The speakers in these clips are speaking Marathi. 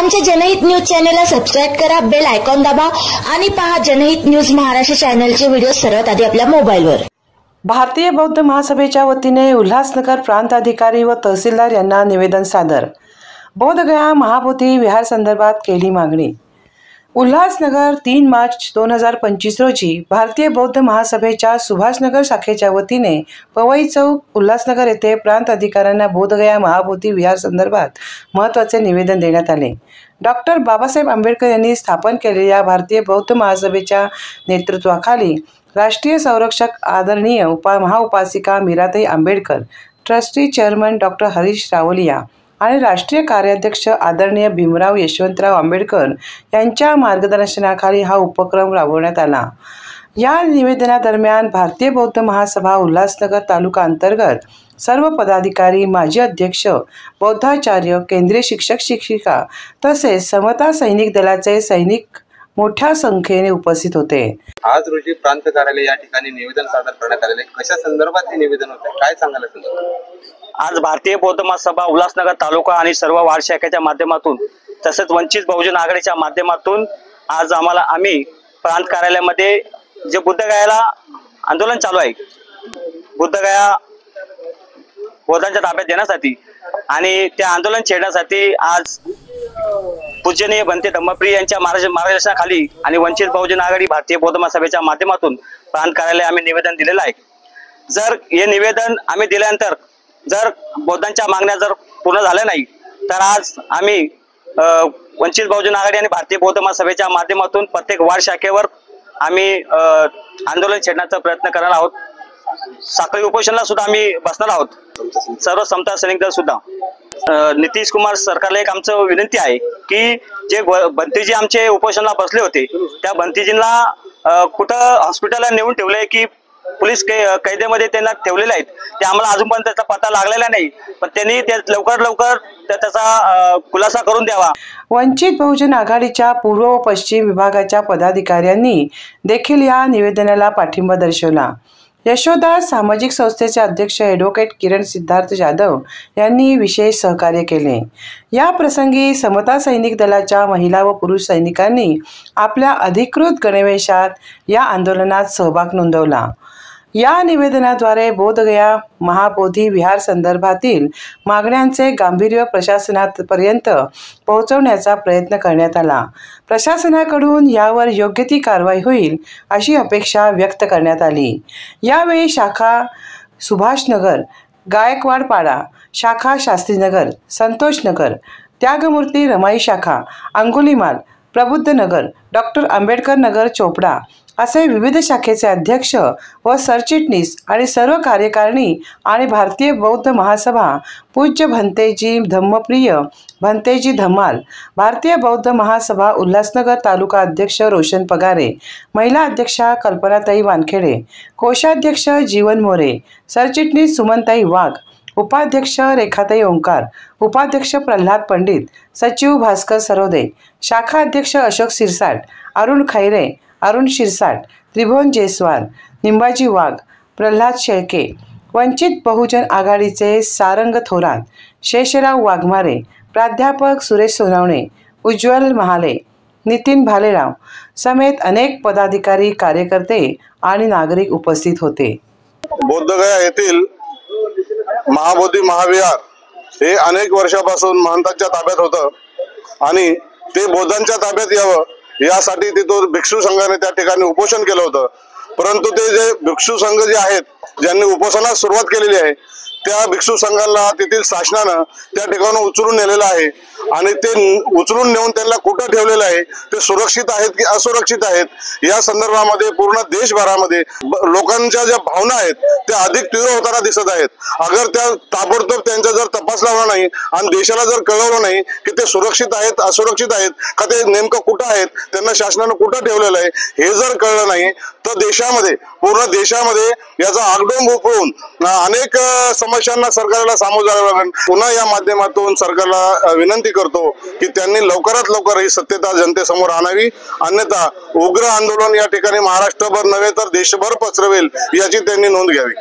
आमच्या जनहित न्यूज चॅनलला सबस्क्राइब करा, बेल आयकॉन दाबा आणि पहा जनहित न्यूज महाराष्ट्र चॅनलचे व्हिडिओ सर्वात आधी आपल्या मोबाईलवर। भारतीय बौद्ध महासभेच्या वतीने उल्हासनगर प्रांत अधिकारी व तहसीलदार यांना निवेदन सादर। बोधगया महाबोधी विहार संदर्भात केली मागणी। उल्हासनगर 3 मार्च 2025 रोजी भारतीय बौद्ध महासभेच्या सुभाषनगर शाखेच्या वतीने पवई चौक उल्हासनगर येथे प्रांत अधिकाऱ्यांना बोधगया महाबोधी विहार संदर्भात महत्त्वाचे निवेदन देण्यात आले। डॉक्टर बाबासाहेब आंबेडकर यांनी स्थापन केलेल्या भारतीय बौद्ध महासभेच्या नेतृत्वाखाली राष्ट्रीय संरक्षक आदरणीय महाउपासिका Meeratai Ambedkar, trustee chairman doctor Harish Rawalia आणि राष्ट्रीय कार्याध्यक्ष आदरणीय भीमराव यशवंतराव आंबेडकर यांच्या मार्गदर्शनाखाली हा उपक्रम राबवण्यात आला। या निवेदनादरम्यान भारतीय बौद्ध महासभा उल्हासनगर तालुका अंतर्गत सर्व पदाधिकारी, माजी अध्यक्ष, बौद्धाचार्य, केंद्रीय शिक्षक शिक्षिका तसेच समता सैनिक दलाचे सैनिक मोठ्या संख्येने उपस्थित होते। आज रोजी प्रांत कार्यालय या ठिकाणी निवेदन सादर करण्यात आले। कशा संदर्भात हे निवेदन होते, काय सांगायला संदर्भात? आज भारतीय बौद्ध महासभा उल्हासनगर तालुका आणि सर्व वार्ड शाखेच्या माध्यमातून तसेच वंचित बहुजन आघाडीच्या माध्यमातून आज आम्ही प्रांत कार्यालयामध्ये जे बुद्धगयाला आंदोलन चालू आहे, बुद्धगया बौद्धांच्या ताब्यात देण्यासाठी आणि त्या आंदोलन छेडण्यासाठी आज पूजनीय भंते धम्मप्रिय यांच्या मार्गदर्शनाखाली आणि वंचित बहुजन आघाडी भारतीय बौद्ध महासभेच्या माध्यमातून प्रांत कार्यालय आम्ही निवेदन दिलेलं आहे। जर हे निवेदन आम्ही दिल्यानंतर जर बौद्धांच्या मागण्या जर पूर्ण झाल्या नाही तर आज आम्ही वंचित बहुजन आघाडी आणि भारतीय बौद्ध महासभेच्या माध्यमातून प्रत्येक वार्ड शाखेवर आम्ही आंदोलन छेडण्याचा प्रयत्न करणार आहोत। साखळी उपोषणाला सुद्धा आम्ही बसणार आहोत। सर्व समता सैनिक दल सुद्धा नितीश कुमार सरकारला एक आमचं विनंती आहे की जे भंतेजी आमचे उपोषणाला बसले होते त्या भंतेजींना कुठं हॉस्पिटलला नेऊन ठेवलंय की पोलीस कैदेमध्ये त्यांना ठेवलेले आहेत ते आम्हाला अजूनपर्यंत त्याचा पत्ता लागलेला नाही, पण त्यांनी लवकर त्याचा खुलासा करून द्यावा। वंचित बहुजन आघाडीच्या पूर्व व पश्चिम विभागाच्या पदाधिकाऱ्यांनी देखील या निवेदनाला पाठिंबा दर्शवला। यशोदा सामाजिक संस्थेचे अध्यक्ष ॲडव्होकेट किरण सिद्धार्थ जाधव यांनी विशेष सहकार्य केले। या प्रसंगी समता सैनिक दलाच्या महिला व पुरुष सैनिकांनी आपल्या अधिकृत गणवेशात या आंदोलनात सहभाग नोंदवला। या निवेदनाद्वारे बोधगया महाबोधी विहार संदर्भातील मागण्यांचे गांभीर्य प्रशासनापर्यंत पोहोचवण्याचा प्रयत्न करण्यात आला। प्रशासनाकडून यावर योग्य ती कारवाई होईल अशी अपेक्षा व्यक्त करण्यात आली। यावेळी शाखा सुभाषनगर, गायकवाडपाडा शाखा, शास्त्रीनगर, संतोषनगर, त्यागमूर्ती रमाई शाखा, अंगुलीमाल, प्रबुद्धनगर, डॉक्टर आंबेडकर नगर, चोपडा असे विविध शाखेचे अध्यक्ष व सरचिटणीस आणि सर्व कार्यकारिणी आणि भारतीय बौद्ध महासभा पूज्य भंतेजी धम्मप्रिय, भंतेजी धम्माल, भारतीय बौद्ध महासभा उल्हासनगर तालुका अध्यक्ष रोशन पगारे, महिला अध्यक्षा कल्पनाताई वानखेडे, कोषाध्यक्ष जीवन मोरे, सरचिटणीस सुमनताई वाघ, उपाध्यक्ष रेखाताई ओंकार, उपाध्यक्ष प्रल्हाद पंडित, सचिव भास्कर सरोदे, शाखा अध्यक्ष अशोक सिरसाट, अरुण खैरे, अरुण शिरसाट, त्रिभुवन जयस्वाल, निंबाजी वाघ, प्रल्हाद शेळके, वंचित बहुजन आघाडीचे सारंग थोरात, शेषराव वाघमारे, प्राध्यापक सुरेश सोनवणे, उज्ज्वल महाले, नितीन भालेराव समेत अनेक पदाधिकारी, कार्यकर्ते आणि नागरिक उपस्थित होते। बोधगया येथील महाबोधी महाविहार हे अनेक वर्षापासून महंतांच्या ताब्यात होतं आणि ते बौद्धांच्या ताब्यात यावं यासाठी तिथं भिक्षू संघाने त्या ठिकाणी उपोषण केलं होतं। परंतु ते जे भिक्षू संघ जे आहेत ज्यांनी उपोषणास सुरुवात केलेली आहे त्या भिक्षू संघाला तेथील शासनानं त्या ठिकाणी उचलून नेलेलं आहे आणि ते उचलून नेऊन त्यांना कुठं ठेवलेलं आहे, ते सुरक्षित आहेत की असुरक्षित आहेत या संदर्भामध्ये पूर्ण देशभरामध्ये लोकांच्या ज्या भावना आहेत त्या अधिक तीव्र होताना दिसत आहेत। अगर त्या ताबडतोब त्यांचा जर तपास लावला नाही आणि देशाला जर कळवलं नाही की ते सुरक्षित आहेत असुरक्षित आहेत का, ते नेमकं कुठं आहेत, त्यांना शासनानं कुठं ठेवलेलं आहे हे जर कळलं नाही तर देशामध्ये पूर्ण देशामध्ये याचा आगडोंब उपळून अनेक समस्यांना सरकारला सामोरं जावं लागेल। पुन्हा या माध्यमातून सरकारला विनंती करतो की त्यांनी लवकरात लवकर ही सत्यता जनतेसमोर आणावी, अन्यथा उग्र आंदोलन या ठिकाणी महाराष्ट्रभर नव्हे तर देशभर पसरवेल याची त्यांनी नोंद घ्यावी।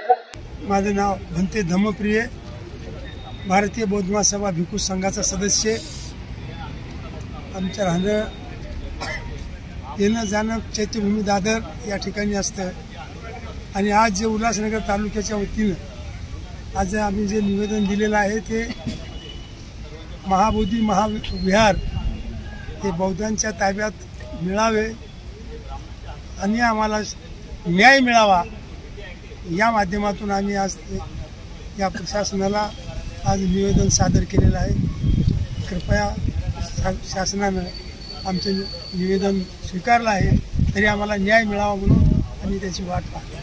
माझं नाव भंते धम्मप्रिय, भारतीय बौद्ध महासभा भिक्खू संघाचा सदस्य। आमचं राहणं येणं जाणं चैत्यभूमी दादर या ठिकाणी असतं आणि आज जे उल्हासनगर तालुक्याच्या वतीनं आज आम्ही जे निवेदन दिलेलं आहे ते महाबोधी महाविहार हे बौद्धांच्या ताब्यात मिळावे आणि आम्हाला न्याय मिळावा या माध्यमातून आम्ही आज या प्रशासनाला आज निवेदन सादर केलेलं आहे। कृपया शासनानं आमचं निवेदन स्वीकारलं आहे तरी आम्हाला न्याय मिळावा म्हणून आम्ही त्याची वाट पाहतो।